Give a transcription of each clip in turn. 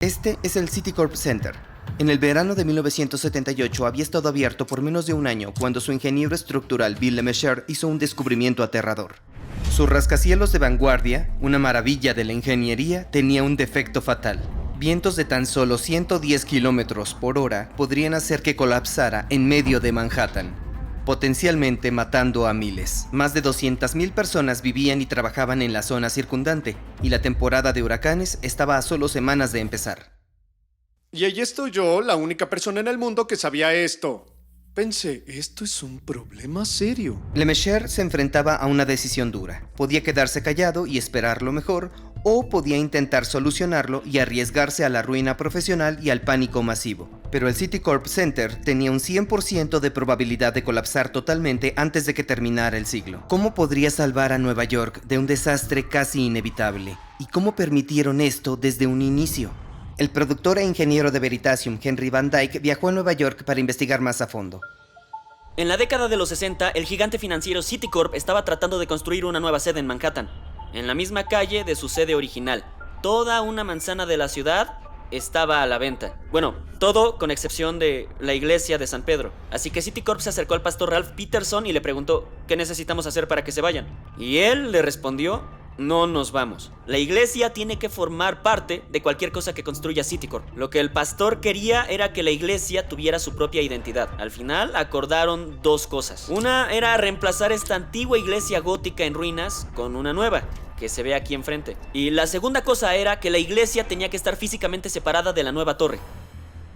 Este es el Citicorp Center. En el verano de 1978 había estado abierto por menos de un año cuando su ingeniero estructural Bill LeMessurier hizo un descubrimiento aterrador. Su rascacielos de vanguardia, una maravilla de la ingeniería, tenía un defecto fatal. Vientos de tan solo 110 kilómetros por hora podrían hacer que colapsara en medio de Manhattan, potencialmente matando a miles. Más de 200,000 personas vivían y trabajaban en la zona circundante, y la temporada de huracanes estaba a solo semanas de empezar. Y ahí estoy yo, la única persona en el mundo que sabía esto. Pensé, esto es un problema serio. LeMessurier se enfrentaba a una decisión dura. Podía quedarse callado y esperar lo mejor, o podía intentar solucionarlo y arriesgarse a la ruina profesional y al pánico masivo. Pero el Citicorp Center tenía un 100% de probabilidad de colapsar totalmente antes de que terminara el siglo. ¿Cómo podría salvar a Nueva York de un desastre casi inevitable? ¿Y cómo permitieron esto desde un inicio? El productor e ingeniero de Veritasium, Henry Van Dyke, viajó a Nueva York para investigar más a fondo. En la década de los 60, el gigante financiero Citicorp estaba tratando de construir una nueva sede en Manhattan, en la misma calle de su sede original. Toda una manzana de la ciudad estaba a la venta. Bueno, todo con excepción de la iglesia de San Pedro. Así que Citicorp se acercó al pastor Ralph Peterson y le preguntó, ¿qué necesitamos hacer para que se vayan? Y él le respondió, no nos vamos. La iglesia tiene que formar parte de cualquier cosa que construya Citicorp. Lo que el pastor quería era que la iglesia tuviera su propia identidad. Al final acordaron dos cosas. Una era reemplazar esta antigua iglesia gótica en ruinas con una nueva, que se ve aquí enfrente. Y la segunda cosa era que la iglesia tenía que estar físicamente separada de la nueva torre.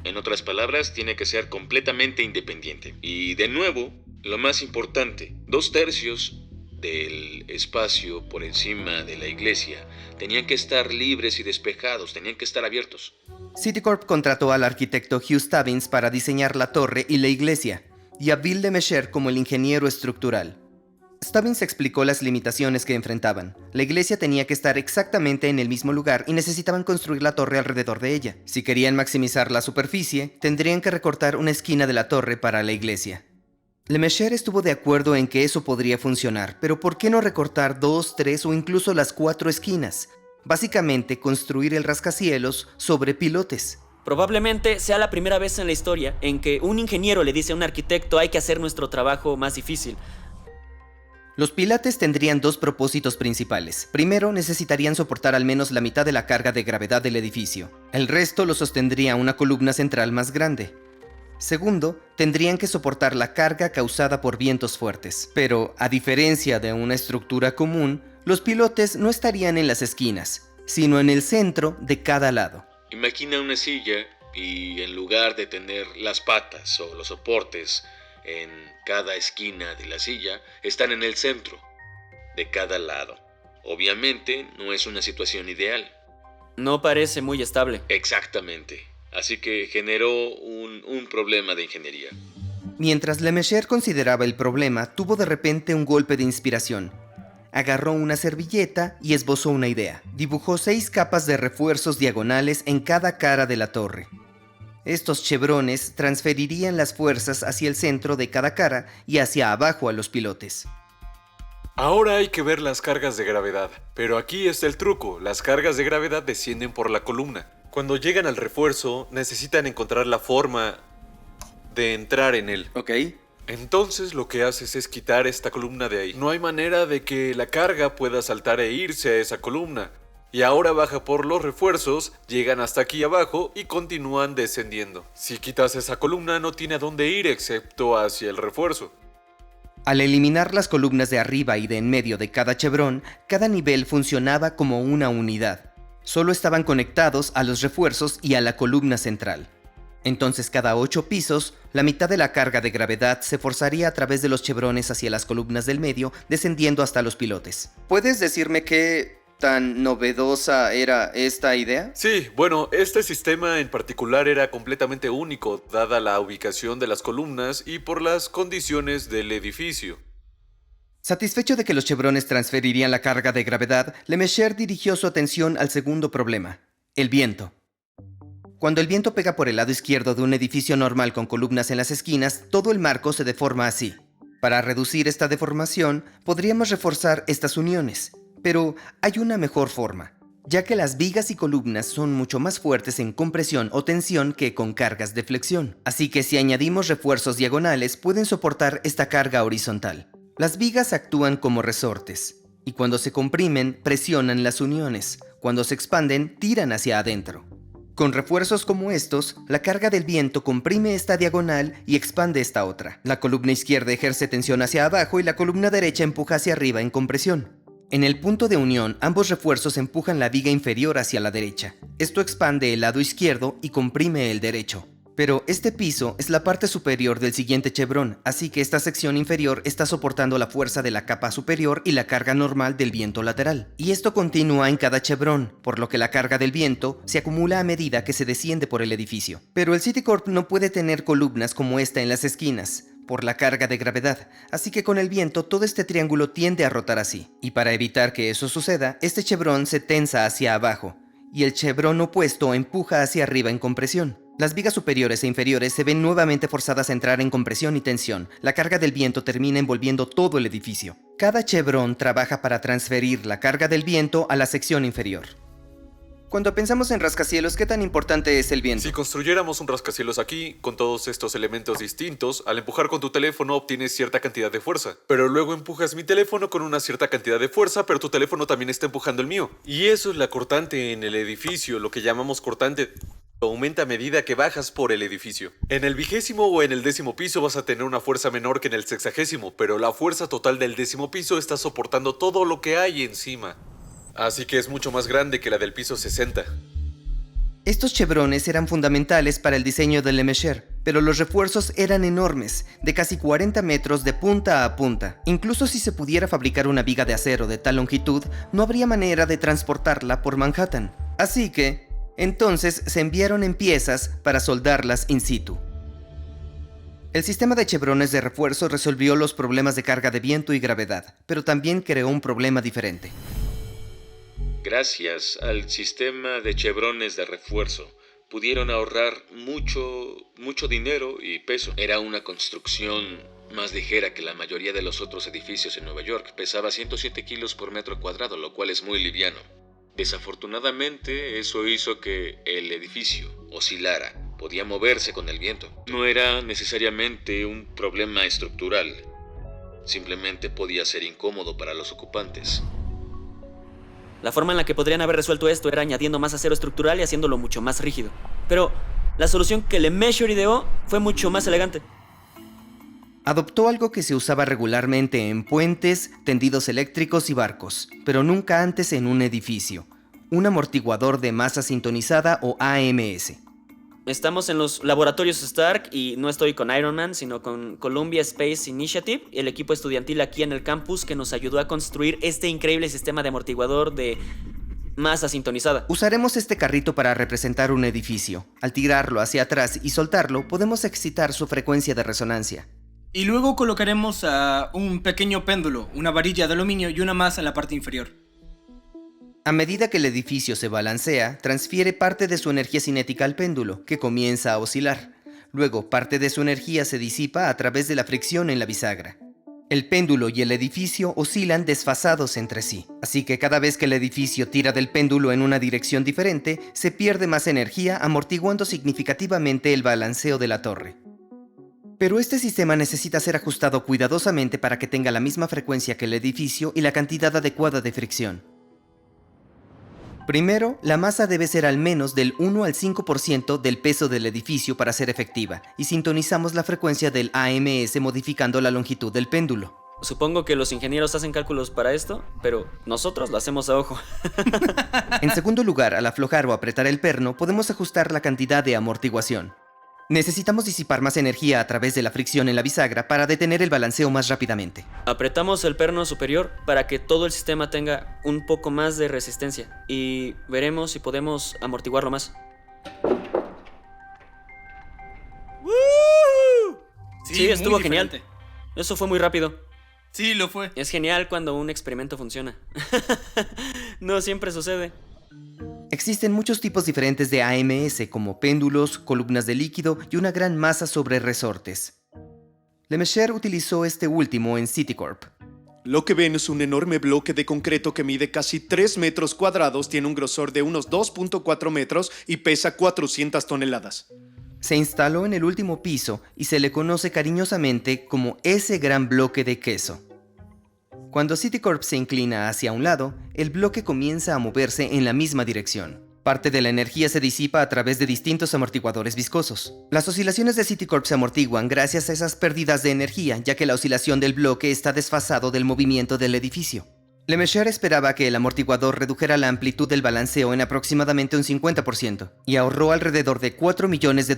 En otras palabras, tiene que ser completamente independiente. Y de nuevo, lo más importante, 2/3 del espacio por encima de la iglesia tenían que estar libres y despejados, tenían que estar abiertos. Citicorp contrató al arquitecto Hugh Stubbins para diseñar la torre y la iglesia, y a Bill LeMessurier como el ingeniero estructural. Stubbins explicó las limitaciones que enfrentaban. La iglesia tenía que estar exactamente en el mismo lugar y necesitaban construir la torre alrededor de ella. Si querían maximizar la superficie, tendrían que recortar una esquina de la torre para la iglesia. LeMessurier estuvo de acuerdo en que eso podría funcionar, pero ¿por qué no recortar 2, 3 o incluso las 4 esquinas? Básicamente, construir el rascacielos sobre pilotes. Probablemente sea la primera vez en la historia en que un ingeniero le dice a un arquitecto hay que hacer nuestro trabajo más difícil. Los pilates tendrían dos propósitos principales. Primero, necesitarían soportar al menos la mitad de la carga de gravedad del edificio. El resto lo sostendría una columna central más grande. Segundo, tendrían que soportar la carga causada por vientos fuertes. Pero, a diferencia de una estructura común, los pilotes no estarían en las esquinas, sino en el centro de cada lado. Imagina una silla y en lugar de tener las patas o los soportes en cada esquina de la silla, están en el centro de cada lado. Obviamente no es una situación ideal. No parece muy estable. Exactamente. Así que generó un problema de ingeniería. Mientras LeMessurier consideraba el problema, tuvo de repente un golpe de inspiración. Agarró una servilleta y esbozó una idea. Dibujó 6 capas de refuerzos diagonales en cada cara de la torre. Estos chevrones transferirían las fuerzas hacia el centro de cada cara y hacia abajo a los pilotes. Ahora hay que ver las cargas de gravedad. Pero aquí está el truco. Las cargas de gravedad descienden por la columna. Cuando llegan al refuerzo, necesitan encontrar la forma de entrar en él. ¿Ok? Entonces lo que haces es quitar esta columna de ahí. No hay manera de que la carga pueda saltar e irse a esa columna. Y ahora baja por los refuerzos, llegan hasta aquí abajo y continúan descendiendo. Si quitas esa columna no tiene a dónde ir excepto hacia el refuerzo. Al eliminar las columnas de arriba y de en medio de cada chevrón, cada nivel funcionaba como una unidad. Solo estaban conectados a los refuerzos y a la columna central. Entonces cada 8 pisos, la mitad de la carga de gravedad se forzaría a través de los chevrones hacia las columnas del medio, descendiendo hasta los pilotes. ¿Puedes decirme qué tan novedosa era esta idea? Sí, bueno, este sistema en particular era completamente único, dada la ubicación de las columnas y por las condiciones del edificio. Satisfecho de que los chevrones transferirían la carga de gravedad, LeMessurier dirigió su atención al segundo problema, el viento. Cuando el viento pega por el lado izquierdo de un edificio normal con columnas en las esquinas, todo el marco se deforma así. Para reducir esta deformación, podríamos reforzar estas uniones, pero hay una mejor forma. ya que las vigas y columnas son mucho más fuertes en compresión o tensión que con cargas de flexión. Así que si añadimos refuerzos diagonales, pueden soportar esta carga horizontal. Las vigas actúan como resortes, y cuando se comprimen, presionan las uniones. Cuando se expanden, tiran hacia adentro. Con refuerzos como estos, la carga del viento comprime esta diagonal y expande esta otra. La columna izquierda ejerce tensión hacia abajo y la columna derecha empuja hacia arriba en compresión. En el punto de unión, ambos refuerzos empujan la viga inferior hacia la derecha. Esto expande el lado izquierdo y comprime el derecho. Pero este piso es la parte superior del siguiente chevrón, así que esta sección inferior está soportando la fuerza de la capa superior y la carga normal del viento lateral. Y esto continúa en cada chevrón, por lo que la carga del viento se acumula a medida que se desciende por el edificio. Pero el Citicorp no puede tener columnas como esta en las esquinas, por la carga de gravedad, así que con el viento todo este triángulo tiende a rotar así. Y para evitar que eso suceda, este chevrón se tensa hacia abajo, y el chevrón opuesto empuja hacia arriba en compresión. Las vigas superiores e inferiores se ven nuevamente forzadas a entrar en compresión y tensión. La carga del viento termina envolviendo todo el edificio. Cada chevrón trabaja para transferir la carga del viento a la sección inferior. Cuando pensamos en rascacielos, ¿qué tan importante es el viento? Si construyéramos un rascacielos aquí, con todos estos elementos distintos, al empujar con tu teléfono obtienes cierta cantidad de fuerza. Pero luego empujas mi teléfono con una cierta cantidad de fuerza, pero tu teléfono también está empujando el mío. Y eso es la cortante en el edificio, lo que llamamos cortante. Aumenta a medida que bajas por el edificio. En el 20º o en el 10º piso vas a tener una fuerza menor que en el 60º, pero la fuerza total del 10º piso está soportando todo lo que hay encima. Así que es mucho más grande que la del piso 60. Estos chevrones eran fundamentales para el diseño del Le Mesurier, pero los refuerzos eran enormes, de casi 40 metros de punta a punta. Incluso si se pudiera fabricar una viga de acero de tal longitud, no habría manera de transportarla por Manhattan. Así que, entonces se enviaron en piezas para soldarlas in situ. El sistema de chevrones de refuerzo resolvió los problemas de carga de viento y gravedad, pero también creó un problema diferente. Gracias al sistema de chevrones de refuerzo, pudieron ahorrar mucho dinero y peso. Era una construcción más ligera que la mayoría de los otros edificios en Nueva York. Pesaba 107 kilos por metro cuadrado, lo cual es muy liviano. Desafortunadamente, eso hizo que el edificio oscilara. Podía moverse con el viento. No era necesariamente un problema estructural. Simplemente podía ser incómodo para los ocupantes. La forma en la que podrían haber resuelto esto era añadiendo más acero estructural y haciéndolo mucho más rígido. Pero la solución que Le Mesurier ideó fue mucho más elegante. Adoptó algo que se usaba regularmente en puentes, tendidos eléctricos y barcos, pero nunca antes en un edificio: un amortiguador de masa sintonizada o AMS. Estamos en los laboratorios Stark y no estoy con Iron Man, sino con Columbia Space Initiative, el equipo estudiantil aquí en el campus que nos ayudó a construir este increíble sistema de amortiguador de masa sintonizada. Usaremos este carrito para representar un edificio. Al tirarlo hacia atrás y soltarlo, podemos excitar su frecuencia de resonancia. Y luego colocaremos un pequeño péndulo, una varilla de aluminio y una más en la parte inferior. A medida que el edificio se balancea, transfiere parte de su energía cinética al péndulo, que comienza a oscilar. Luego, parte de su energía se disipa a través de la fricción en la bisagra. El péndulo y el edificio oscilan desfasados entre sí, así que cada vez que el edificio tira del péndulo en una dirección diferente, se pierde más energía, amortiguando significativamente el balanceo de la torre. Pero este sistema necesita ser ajustado cuidadosamente para que tenga la misma frecuencia que el edificio y la cantidad adecuada de fricción. Primero, la masa debe ser al menos del 1 al 5% del peso del edificio para ser efectiva, y sintonizamos la frecuencia del AMS modificando la longitud del péndulo. Supongo que los ingenieros hacen cálculos para esto, pero nosotros lo hacemos a ojo. En segundo lugar, al aflojar o apretar el perno, podemos ajustar la cantidad de amortiguación. Necesitamos disipar más energía a través de la fricción en la bisagra para detener el balanceo más rápidamente. Apretamos el perno superior para que todo el sistema tenga un poco más de resistencia y veremos si podemos amortiguarlo más. Sí, estuvo genial. Eso fue muy rápido. Sí, lo fue. Es genial cuando un experimento funciona. No siempre sucede. Existen muchos tipos diferentes de AMS, como péndulos, columnas de líquido y una gran masa sobre resortes. Le Mesurier utilizó este último en Citicorp. Lo que ven es un enorme bloque de concreto que mide casi 3 metros cuadrados, tiene un grosor de unos 2.4 metros y pesa 400 toneladas. Se instaló en el último piso y se le conoce cariñosamente como ese gran bloque de queso. Cuando Citicorp se inclina hacia un lado, el bloque comienza a moverse en la misma dirección. Parte de la energía se disipa a través de distintos amortiguadores viscosos. Las oscilaciones de Citicorp se amortiguan gracias a esas pérdidas de energía, ya que la oscilación del bloque está desfasado del movimiento del edificio. Lemessurier esperaba que el amortiguador redujera la amplitud del balanceo en aproximadamente un 50% y ahorró alrededor de $4 millones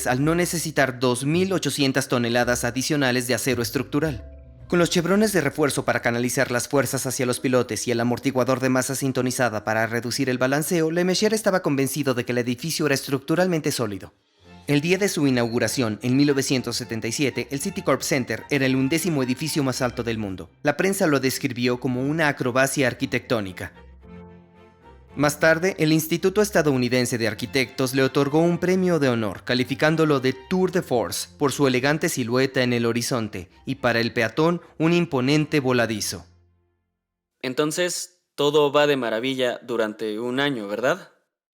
al no necesitar 2.800 toneladas adicionales de acero estructural. Con los chevrones de refuerzo para canalizar las fuerzas hacia los pilotes y el amortiguador de masa sintonizada para reducir el balanceo, Lemessurier estaba convencido de que el edificio era estructuralmente sólido. El día de su inauguración, en 1977, el Citicorp Center era el 11º edificio más alto del mundo. La prensa lo describió como una acrobacia arquitectónica. Más tarde, el Instituto Estadounidense de Arquitectos le otorgó un premio de honor, calificándolo de Tour de Force por su elegante silueta en el horizonte y para el peatón un imponente voladizo. Entonces, todo va de maravilla durante un año, ¿verdad?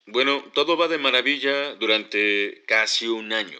Bueno, todo va de maravilla durante casi un año.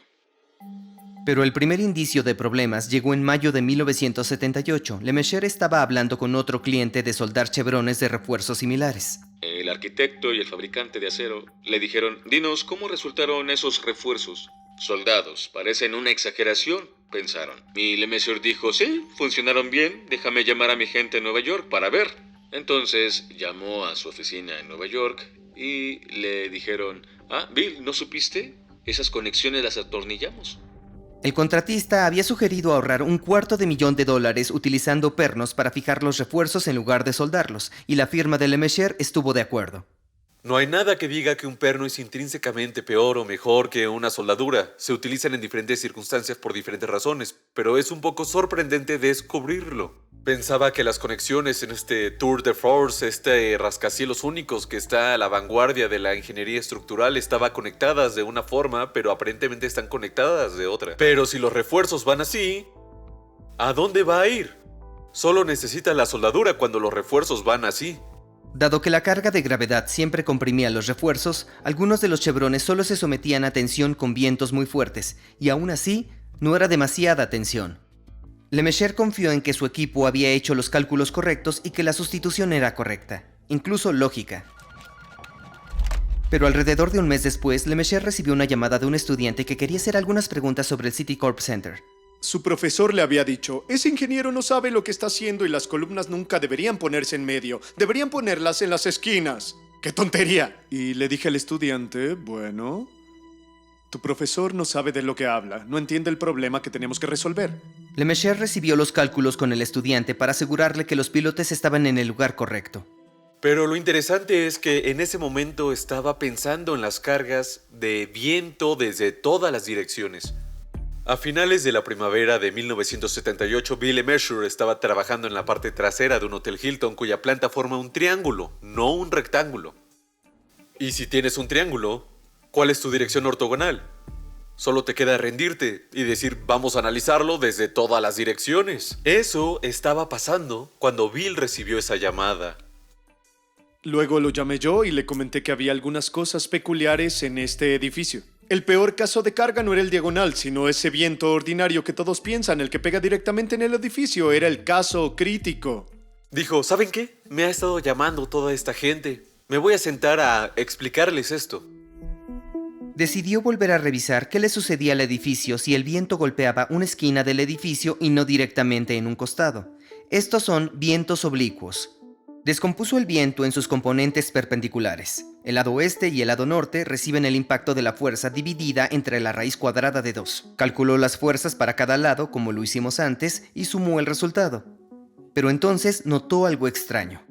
Pero el primer indicio de problemas llegó en mayo de 1978. Lemessurier estaba hablando con otro cliente de soldar chevrones de refuerzos similares. El arquitecto y el fabricante de acero le dijeron: dinos, ¿cómo resultaron esos refuerzos? Soldados, parecen una exageración, pensaron. Y Lemessurier dijo: sí, funcionaron bien, déjame llamar a mi gente en Nueva York para ver. Entonces llamó a su oficina en Nueva York y le dijeron: Bill, ¿no supiste? Esas conexiones las atornillamos. El contratista había sugerido ahorrar $250,000 utilizando pernos para fijar los refuerzos en lugar de soldarlos, y la firma de Lemessurier estuvo de acuerdo. No hay nada que diga que un perno es intrínsecamente peor o mejor que una soldadura. Se utilizan en diferentes circunstancias por diferentes razones, pero es un poco sorprendente descubrirlo. Pensaba que las conexiones en este Tour de Force, este rascacielos únicos que está a la vanguardia de la ingeniería estructural, estaban conectadas de una forma, pero aparentemente están conectadas de otra. Pero si los refuerzos van así, ¿a dónde va a ir? Solo necesita la soldadura cuando los refuerzos van así. Dado que la carga de gravedad siempre comprimía los refuerzos, algunos de los chevrones solo se sometían a tensión con vientos muy fuertes, y aún así, no era demasiada tensión. Lemessurier confió en que su equipo había hecho los cálculos correctos y que la sustitución era correcta, incluso lógica. Pero alrededor de un mes después, Lemessurier recibió una llamada de un estudiante que quería hacer algunas preguntas sobre el Citicorp Center. Su profesor le había dicho: ese ingeniero no sabe lo que está haciendo y las columnas nunca deberían ponerse en medio, deberían ponerlas en las esquinas. ¡Qué tontería! Y le dije al estudiante: bueno, tu profesor no sabe de lo que habla, no entiende el problema que tenemos que resolver. Lemessurier recibió los cálculos con el estudiante para asegurarle que los pilotes estaban en el lugar correcto. Pero lo interesante es que en ese momento estaba pensando en las cargas de viento desde todas las direcciones. A finales de la primavera de 1978, Bill Lemessurier estaba trabajando en la parte trasera de un hotel Hilton cuya planta forma un triángulo, no un rectángulo. Y si tienes un triángulo, ¿cuál es tu dirección ortogonal? Solo te queda rendirte y decir: vamos a analizarlo desde todas las direcciones. Eso estaba pasando cuando Bill recibió esa llamada. Luego lo llamé yo y le comenté que había algunas cosas peculiares en este edificio. El peor caso de carga no era el diagonal, sino ese viento ordinario que todos piensan, el que pega directamente en el edificio. Era el caso crítico. Dijo: ¿saben qué? Me ha estado llamando toda esta gente. Me voy a sentar a explicarles esto. Decidió volver a revisar qué le sucedía al edificio si el viento golpeaba una esquina del edificio y no directamente en un costado. Estos son vientos oblicuos. Descompuso el viento en sus componentes perpendiculares. El lado oeste y el lado norte reciben el impacto de la fuerza dividida entre la raíz cuadrada de 2. Calculó las fuerzas para cada lado, como lo hicimos antes, y sumó el resultado. Pero entonces notó algo extraño.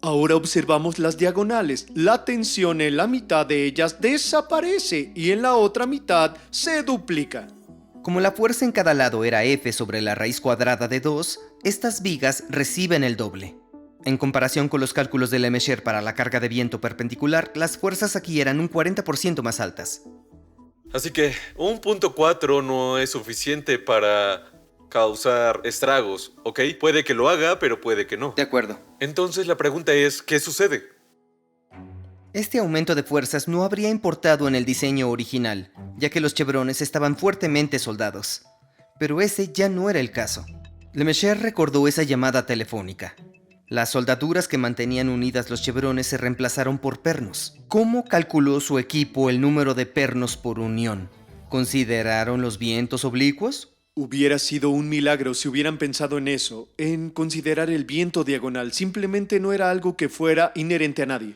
Ahora observamos las diagonales. La tensión en la mitad de ellas desaparece y en la otra mitad se duplica. Como la fuerza en cada lado era F sobre la raíz cuadrada de 2, estas vigas reciben el doble. En comparación con los cálculos de Lemessurier para la carga de viento perpendicular, las fuerzas aquí eran un 40% más altas. Así que un punto 4 no es suficiente para causar estragos, ¿ok? Puede que lo haga, pero puede que no. De acuerdo. Entonces la pregunta es, ¿qué sucede? Este aumento de fuerzas no habría importado en el diseño original, ya que los chevrones estaban fuertemente soldados. Pero ese ya no era el caso. Lemesher recordó esa llamada telefónica. Las soldaduras que mantenían unidas los chevrones se reemplazaron por pernos. ¿Cómo calculó su equipo el número de pernos por unión? ¿Consideraron los vientos oblicuos? Hubiera sido un milagro si hubieran pensado en eso, en considerar el viento diagonal. Simplemente no era algo que fuera inherente a nadie.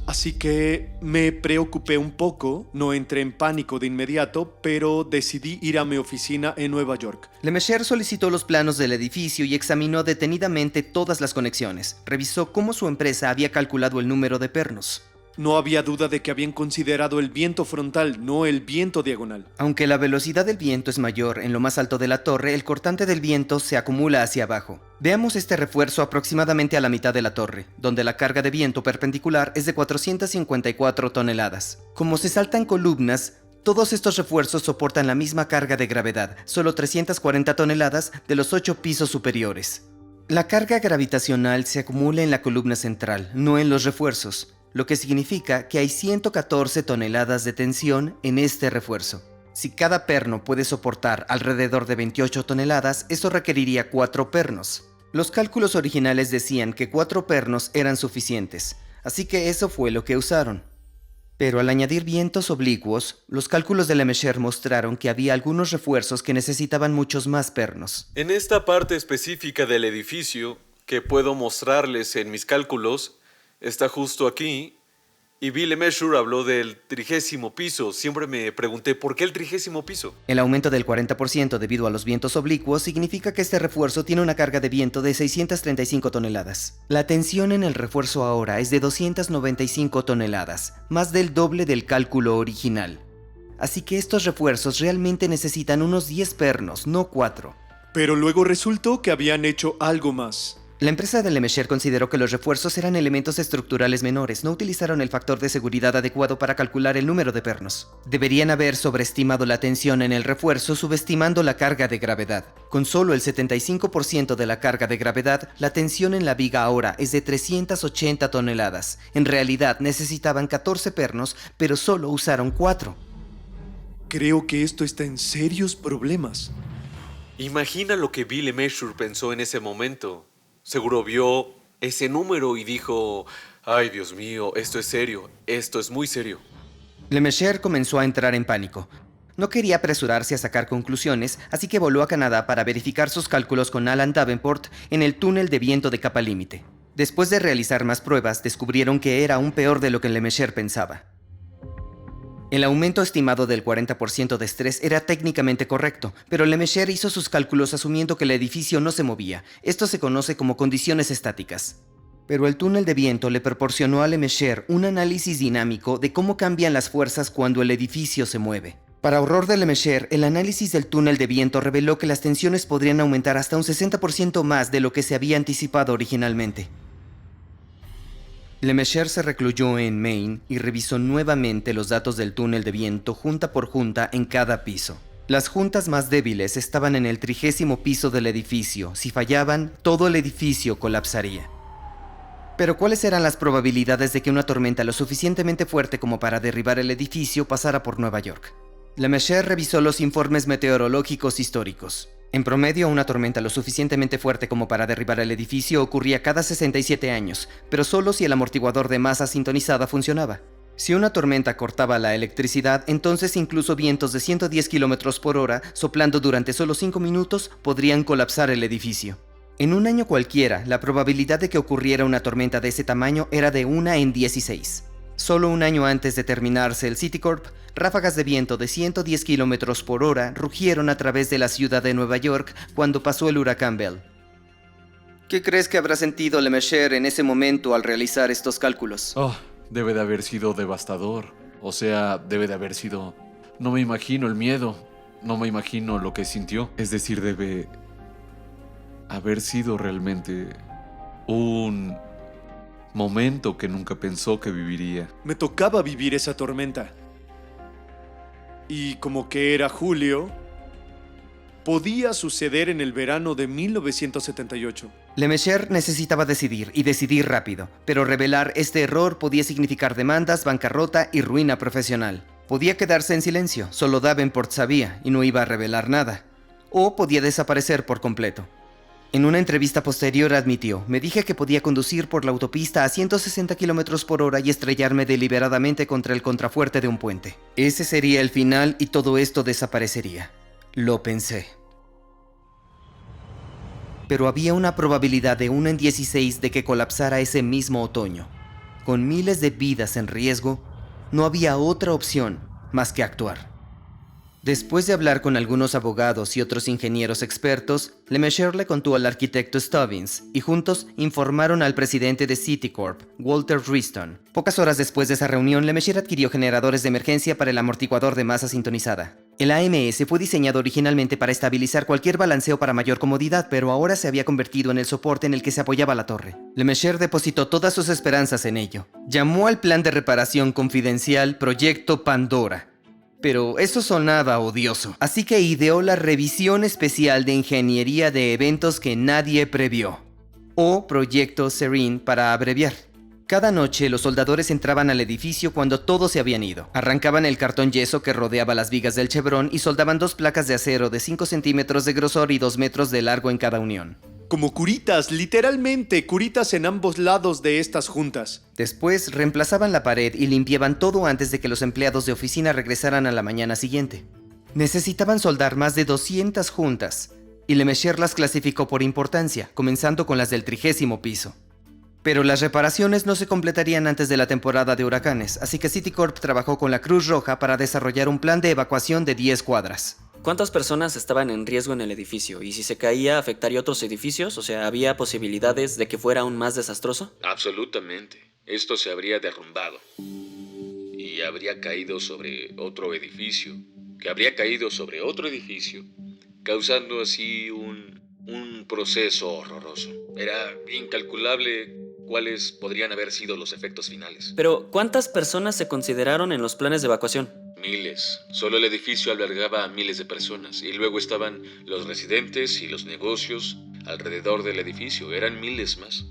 Así que me preocupé un poco, no entré en pánico de inmediato, pero decidí ir a mi oficina en Nueva York. Lemesher solicitó los planos del edificio y examinó detenidamente todas las conexiones. Revisó cómo su empresa había calculado el número de pernos. No había duda de que habían considerado el viento frontal, no el viento diagonal. Aunque la velocidad del viento es mayor en lo más alto de la torre, el cortante del viento se acumula hacia abajo. Veamos este refuerzo aproximadamente a la mitad de la torre, donde la carga de viento perpendicular es de 454 toneladas. Como se saltan columnas, todos estos refuerzos soportan la misma carga de gravedad, solo 340 toneladas de los 8 pisos superiores. La carga gravitacional se acumula en la columna central, no en los refuerzos, lo que significa que hay 114 toneladas de tensión en este refuerzo. Si cada perno puede soportar alrededor de 28 toneladas, eso requeriría 4 pernos. Los cálculos originales decían que 4 pernos eran suficientes, así que eso fue lo que usaron. Pero al añadir vientos oblicuos, los cálculos de Lemesher mostraron que había algunos refuerzos que necesitaban muchos más pernos. En esta parte específica del edificio, que puedo mostrarles en mis cálculos, está justo aquí, y Bill Lemesher habló del 30º piso. Siempre me pregunté, ¿por qué el 30º piso? El aumento del 40% debido a los vientos oblicuos significa que este refuerzo tiene una carga de viento de 635 toneladas. La tensión en el refuerzo ahora es de 295 toneladas, más del doble del cálculo original. Así que estos refuerzos realmente necesitan unos 10 pernos, no 4. Pero luego resultó que habían hecho algo más. La empresa de Lemesher consideró que los refuerzos eran elementos estructurales menores, no utilizaron el factor de seguridad adecuado para calcular el número de pernos. Deberían haber sobreestimado la tensión en el refuerzo subestimando la carga de gravedad. Con solo el 75% de la carga de gravedad, la tensión en la viga ahora es de 380 toneladas. En realidad necesitaban 14 pernos, pero solo usaron 4. Creo que esto está en serios problemas. Imagina lo que Bill Lemesher pensó en ese momento. Seguro vio ese número y dijo, ay Dios mío, esto es serio, esto es muy serio. Lemesher comenzó a entrar en pánico. No quería apresurarse a sacar conclusiones, así que voló a Canadá para verificar sus cálculos con Alan Davenport en el túnel de viento de capa límite. Después de realizar más pruebas, descubrieron que era aún peor de lo que Lemesher pensaba. El aumento estimado del 40% de estrés era técnicamente correcto, pero Lemesher hizo sus cálculos asumiendo que el edificio no se movía. Esto se conoce como condiciones estáticas. Pero el túnel de viento le proporcionó a Lemesher un análisis dinámico de cómo cambian las fuerzas cuando el edificio se mueve. Para horror de Lemesher, el análisis del túnel de viento reveló que las tensiones podrían aumentar hasta un 60% más de lo que se había anticipado originalmente. Lemesher se recluyó en Maine y revisó nuevamente los datos del túnel de viento junta por junta en cada piso. Las juntas más débiles estaban en el 30º piso del edificio. Si fallaban, todo el edificio colapsaría. Pero ¿cuáles eran las probabilidades de que una tormenta lo suficientemente fuerte como para derribar el edificio pasara por Nueva York? Lemesher revisó los informes meteorológicos históricos. En promedio, una tormenta lo suficientemente fuerte como para derribar el edificio ocurría cada 67 años, pero solo si el amortiguador de masa sintonizada funcionaba. Si una tormenta cortaba la electricidad, entonces incluso vientos de 110 km por hora, soplando durante solo 5 minutos, podrían colapsar el edificio. En un año cualquiera, la probabilidad de que ocurriera una tormenta de ese tamaño era de 1 en 16. Solo un año antes de terminarse el Citicorp, ráfagas de viento de 110 km por hora rugieron a través de la ciudad de Nueva York cuando pasó el huracán Bell. ¿Qué crees que habrá sentido Lemesher en ese momento al realizar estos cálculos? Debe de haber sido devastador. O sea, debe de haber sido... No me imagino el miedo. No me imagino lo que sintió. Es decir, debe haber sido realmente un momento que nunca pensó que viviría. Me tocaba vivir esa tormenta. Y como que era julio, podía suceder en el verano de 1978. Lemesurier necesitaba decidir, y decidir rápido, pero revelar este error podía significar demandas, bancarrota y ruina profesional. Podía quedarse en silencio, solo Davenport sabía y no iba a revelar nada. O podía desaparecer por completo. En una entrevista posterior admitió: me dije que podía conducir por la autopista a 160 km por hora y estrellarme deliberadamente contra el contrafuerte de un puente. Ese sería el final y todo esto desaparecería. Lo pensé. Pero había una probabilidad de 1 en 16 de que colapsara ese mismo otoño. Con miles de vidas en riesgo, no había otra opción más que actuar. Después de hablar con algunos abogados y otros ingenieros expertos, Lemesurier le contó al arquitecto Stubbins y juntos informaron al presidente de Citicorp, Walter Wriston. Pocas horas después de esa reunión, Lemesurier adquirió generadores de emergencia para el amortiguador de masa sintonizada. El AMS fue diseñado originalmente para estabilizar cualquier balanceo para mayor comodidad, pero ahora se había convertido en el soporte en el que se apoyaba la torre. Lemesurier depositó todas sus esperanzas en ello. Llamó al plan de reparación confidencial Proyecto Pandora. Pero eso sonaba odioso, así que ideó la revisión especial de ingeniería de eventos que nadie previó, o Proyecto Serene para abreviar. Cada noche los soldadores entraban al edificio cuando todos se habían ido. Arrancaban el cartón yeso que rodeaba las vigas del chevron y soldaban 2 placas de acero de 5 centímetros de grosor y 2 metros de largo en cada unión. Como curitas, literalmente curitas en ambos lados de estas juntas. Después reemplazaban la pared y limpiaban todo antes de que los empleados de oficina regresaran a la mañana siguiente. Necesitaban soldar más de 200 juntas, y Lemesurier las clasificó por importancia, comenzando con las del 30º piso. Pero las reparaciones no se completarían antes de la temporada de huracanes, así que Citicorp trabajó con la Cruz Roja para desarrollar un plan de evacuación de 10 cuadras. ¿Cuántas personas estaban en riesgo en el edificio? ¿Y si se caía, afectaría a otros edificios? O sea, ¿había posibilidades de que fuera aún más desastroso? Absolutamente. Esto se habría derrumbado. Y habría caído sobre otro edificio, que habría caído sobre otro edificio, causando así un proceso horroroso. Era incalculable cuáles podrían haber sido los efectos finales. Pero, ¿cuántas personas se consideraron en los planes de evacuación? Miles. Solo el edificio albergaba a miles de personas. Y luego estaban los residentes y los negocios alrededor del edificio. Eran miles más.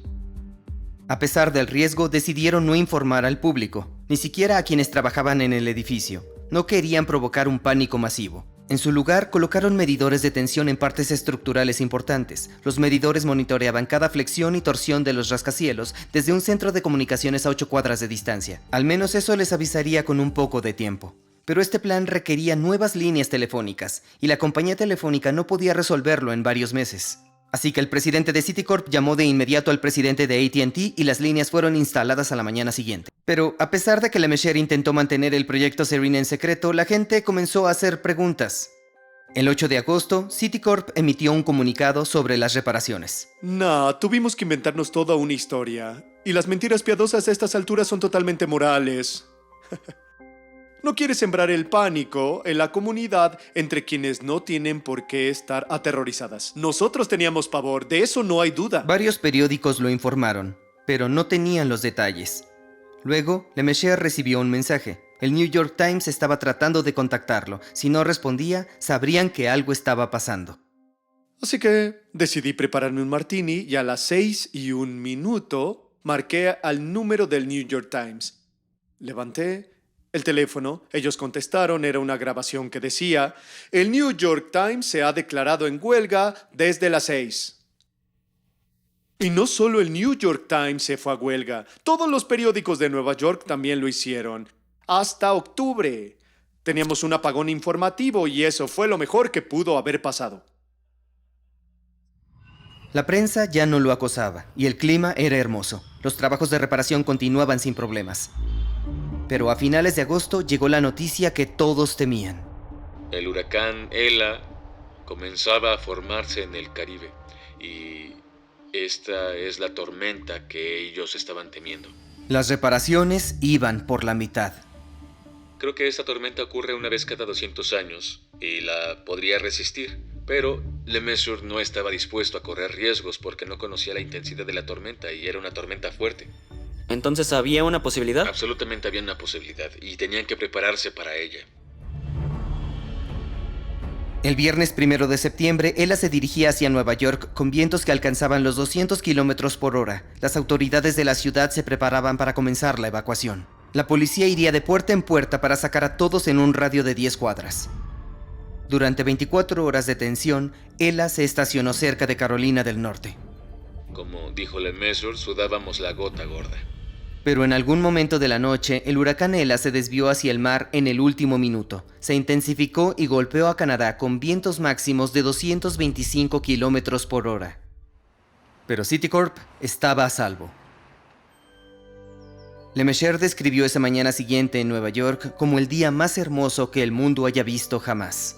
A pesar del riesgo, decidieron no informar al público, ni siquiera a quienes trabajaban en el edificio. No querían provocar un pánico masivo. En su lugar, colocaron medidores de tensión en partes estructurales importantes. Los medidores monitoreaban cada flexión y torsión de los rascacielos desde un centro de comunicaciones a 8 cuadras de distancia. Al menos eso les avisaría con un poco de tiempo. Pero este plan requería nuevas líneas telefónicas, y la compañía telefónica no podía resolverlo en varios meses. Así que el presidente de Citicorp llamó de inmediato al presidente de AT&T y las líneas fueron instaladas a la mañana siguiente. Pero a pesar de que Lemesurier intentó mantener el proyecto Serene en secreto, la gente comenzó a hacer preguntas. El 8 de agosto, Citicorp emitió un comunicado sobre las reparaciones. Tuvimos que inventarnos toda una historia. Y las mentiras piadosas a estas alturas son totalmente morales. No quiere sembrar el pánico en la comunidad entre quienes no tienen por qué estar aterrorizadas. Nosotros teníamos pavor, de eso no hay duda. Varios periódicos lo informaron, pero no tenían los detalles. Luego, Lemesurier recibió un mensaje. El New York Times estaba tratando de contactarlo. Si no respondía, sabrían que algo estaba pasando. Así que decidí prepararme un martini y a las 6:01 marqué al número del New York Times. Levanté el teléfono, ellos contestaron, era una grabación que decía: el New York Times se ha declarado en huelga desde las 6. Y no solo el New York Times se fue a huelga, todos los periódicos de Nueva York también lo hicieron. Hasta octubre. Teníamos un apagón informativo y eso fue lo mejor que pudo haber pasado. La prensa ya no lo acosaba y el clima era hermoso. Los trabajos de reparación continuaban sin problemas. Pero a finales de agosto llegó la noticia que todos temían. El huracán Ela comenzaba a formarse en el Caribe y esta es la tormenta que ellos estaban temiendo. Las reparaciones iban por la mitad. Creo que esta tormenta ocurre una vez cada 200 años y la podría resistir, pero Lemesurier no estaba dispuesto a correr riesgos porque no conocía la intensidad de la tormenta y era una tormenta fuerte. ¿Entonces había una posibilidad? Absolutamente había una posibilidad y tenían que prepararse para ella. El viernes 1 de septiembre, Ella se dirigía hacia Nueva York con vientos que alcanzaban los 200 kilómetros por hora. Las autoridades de la ciudad se preparaban para comenzar la evacuación. La policía iría de puerta en puerta para sacar a todos en un radio de 10 cuadras. Durante 24 horas de tensión, Ella se estacionó cerca de Carolina del Norte. Como dijo LeMessurier, sudábamos la gota gorda. Pero en algún momento de la noche, el huracán Ella se desvió hacia el mar en el último minuto. Se intensificó y golpeó a Canadá con vientos máximos de 225 kilómetros por hora. Pero Citicorp estaba a salvo. LeMessurier describió esa mañana siguiente en Nueva York como el día más hermoso que el mundo haya visto jamás.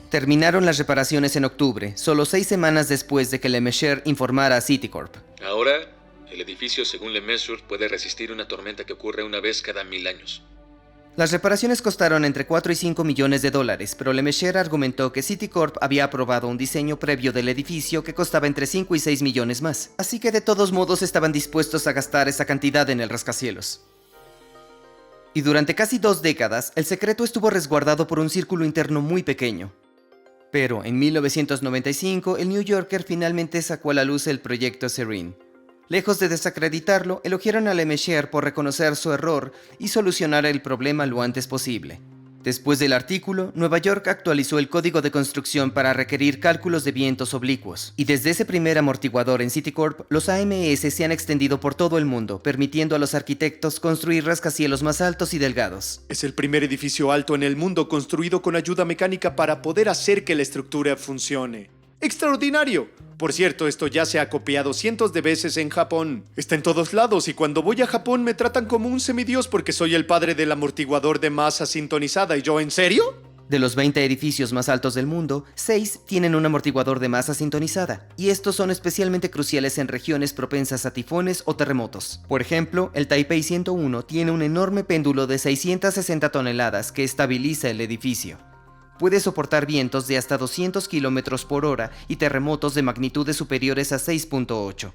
Terminaron las reparaciones en octubre, solo 6 semanas después de que LeMessurier informara a Citicorp. Ahora, el edificio, según LeMessurier, puede resistir una tormenta que ocurre una vez cada 1000 años. Las reparaciones costaron entre 4 y 5 millones de dólares, pero LeMessurier argumentó que Citicorp había aprobado un diseño previo del edificio que costaba entre 5 y 6 millones más, así que de todos modos estaban dispuestos a gastar esa cantidad en el rascacielos. Y durante casi 2 décadas, el secreto estuvo resguardado por un círculo interno muy pequeño. Pero en 1995, el New Yorker finalmente sacó a la luz el proyecto Serene. Lejos de desacreditarlo, elogiaron a LeMessurier por reconocer su error y solucionar el problema lo antes posible. Después del artículo, Nueva York actualizó el código de construcción para requerir cálculos de vientos oblicuos. Y desde ese primer amortiguador en Citicorp, los AMS se han extendido por todo el mundo, permitiendo a los arquitectos construir rascacielos más altos y delgados. Es el primer edificio alto en el mundo construido con ayuda mecánica para poder hacer que la estructura funcione. ¡Extraordinario! Por cierto, esto ya se ha copiado cientos de veces en Japón. Está en todos lados y cuando voy a Japón me tratan como un semidios porque soy el padre del amortiguador de masa sintonizada. ¿Y yo, en serio? De los 20 edificios más altos del mundo, 6 tienen un amortiguador de masa sintonizada, y estos son especialmente cruciales en regiones propensas a tifones o terremotos. Por ejemplo, el Taipei 101 tiene un enorme péndulo de 660 toneladas que estabiliza el edificio. Puede soportar vientos de hasta 200 kilómetros por hora y terremotos de magnitudes superiores a 6.8.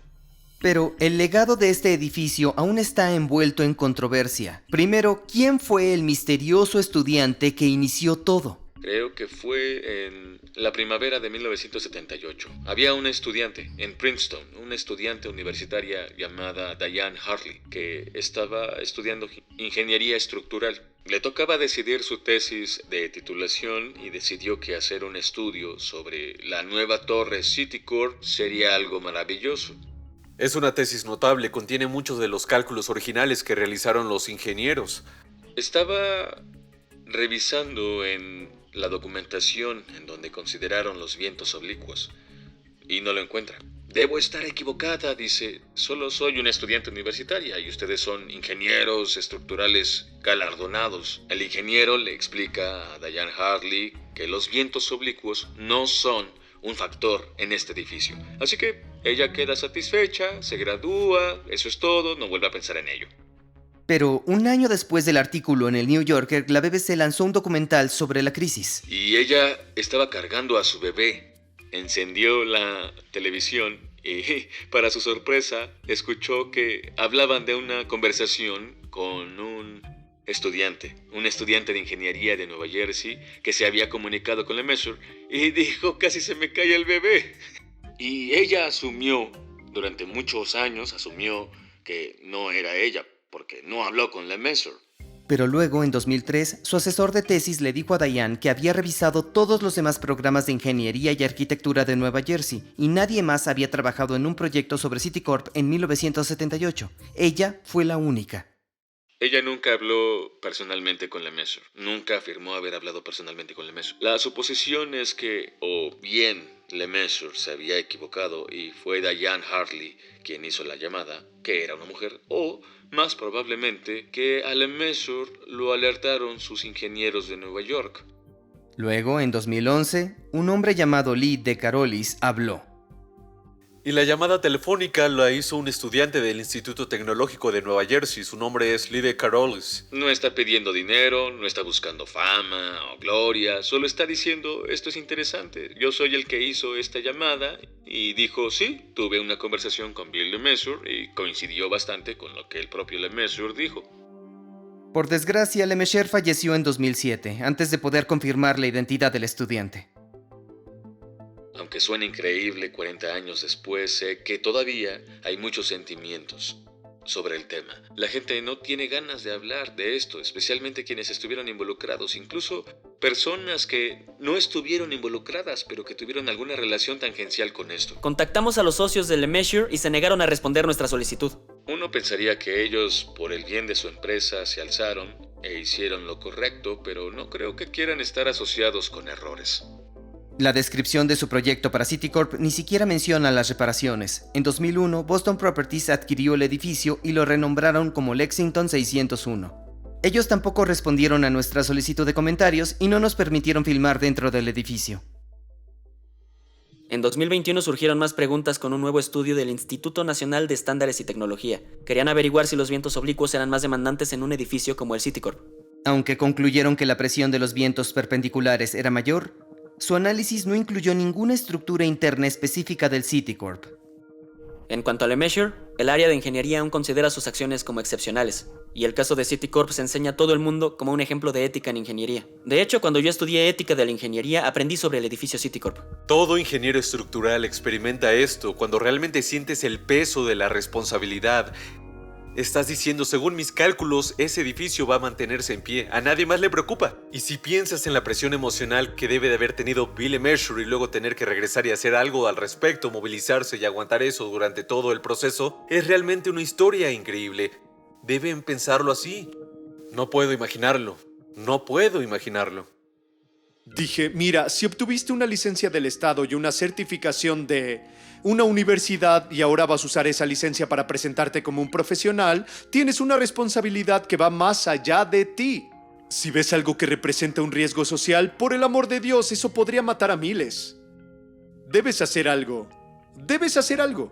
Pero el legado de este edificio aún está envuelto en controversia. Primero, ¿quién fue el misterioso estudiante que inició todo? Creo que fue en la primavera de 1978. Había una estudiante en Princeton, una estudiante universitaria llamada Diane Hartley, que estaba estudiando ingeniería estructural. Le tocaba decidir su tesis de titulación y decidió que hacer un estudio sobre la nueva torre Citicorp sería algo maravilloso. Es una tesis notable, contiene muchos de los cálculos originales que realizaron los ingenieros. Estaba revisando en la documentación en donde consideraron los vientos oblicuos y no lo encuentra. Debo estar equivocada, dice. Solo soy una estudiante universitaria y ustedes son ingenieros estructurales galardonados. El ingeniero le explica a Diane Hartley que los vientos oblicuos no son un factor en este edificio. Así que ella queda satisfecha, se gradúa, eso es todo, no vuelve a pensar en ello. Pero un año después del artículo en el New Yorker, la BBC lanzó un documental sobre la crisis. Y ella estaba cargando a su bebé. Encendió la televisión y, para su sorpresa, escuchó que hablaban de una conversación con un estudiante de ingeniería de Nueva Jersey que se había comunicado con LeMessurier y dijo: casi se me cae el bebé. Y ella durante muchos años asumió que no era ella, porque no habló con LeMessurier. Pero luego, en 2003, su asesor de tesis le dijo a Diane que había revisado todos los demás programas de ingeniería y arquitectura de Nueva Jersey, y nadie más había trabajado en un proyecto sobre Citicorp en 1978. Ella fue la única. Ella nunca habló personalmente con LeMessurier, nunca afirmó haber hablado personalmente con LeMessurier. La suposición es que, o bien LeMessurier se había equivocado y fue Diane Hartley quien hizo la llamada, que era una mujer, o más probablemente que a LeMessurier lo alertaron sus ingenieros de Nueva York. Luego, en 2011, un hombre llamado Lee de Carolis habló. Y la llamada telefónica la hizo un estudiante del Instituto Tecnológico de Nueva Jersey. Su nombre es Lee de Carolis. No está pidiendo dinero, no está buscando fama o gloria, solo está diciendo: esto es interesante, yo soy el que hizo esta llamada. Y dijo: sí, tuve una conversación con Bill LeMessurier y coincidió bastante con lo que el propio LeMessurier dijo. Por desgracia, Lemesher falleció en 2007, antes de poder confirmar la identidad del estudiante. Aunque suene increíble 40 años después, sé que todavía hay muchos sentimientos sobre el tema. La gente no tiene ganas de hablar de esto, especialmente quienes estuvieron involucrados, incluso personas que no estuvieron involucradas, pero que tuvieron alguna relación tangencial con esto. Contactamos a los socios de Lemesher y se negaron a responder nuestra solicitud. Uno pensaría que ellos, por el bien de su empresa, se alzaron e hicieron lo correcto, pero no creo que quieran estar asociados con errores. La descripción de su proyecto para Citicorp ni siquiera menciona las reparaciones. En 2001, Boston Properties adquirió el edificio y lo renombraron como Lexington 601. Ellos tampoco respondieron a nuestra solicitud de comentarios y no nos permitieron filmar dentro del edificio. En 2021 surgieron más preguntas con un nuevo estudio del Instituto Nacional de Estándares y Tecnología. Querían averiguar si los vientos oblicuos eran más demandantes en un edificio como el Citicorp. Aunque concluyeron que la presión de los vientos perpendiculares era mayor, su análisis no incluyó ninguna estructura interna específica del Citicorp. En cuanto a Lemesher, el área de ingeniería aún considera sus acciones como excepcionales, y el caso de Citicorp se enseña a todo el mundo como un ejemplo de ética en ingeniería. De hecho, cuando yo estudié ética de la ingeniería, aprendí sobre el edificio Citicorp. Todo ingeniero estructural experimenta esto cuando realmente sientes el peso de la responsabilidad. Estás diciendo, según mis cálculos, ese edificio va a mantenerse en pie. A nadie más le preocupa. Y si piensas en la presión emocional que debe de haber tenido Bill Lemesher y luego tener que regresar y hacer algo al respecto, movilizarse y aguantar eso durante todo el proceso, es realmente una historia increíble. Deben pensarlo así. No puedo imaginarlo. No puedo imaginarlo. Dije, mira, si obtuviste una licencia del Estado y una certificación de una universidad y ahora vas a usar esa licencia para presentarte como un profesional, tienes una responsabilidad que va más allá de ti. Si ves algo que representa un riesgo social, por el amor de Dios, eso podría matar a miles. Debes hacer algo. Debes hacer algo.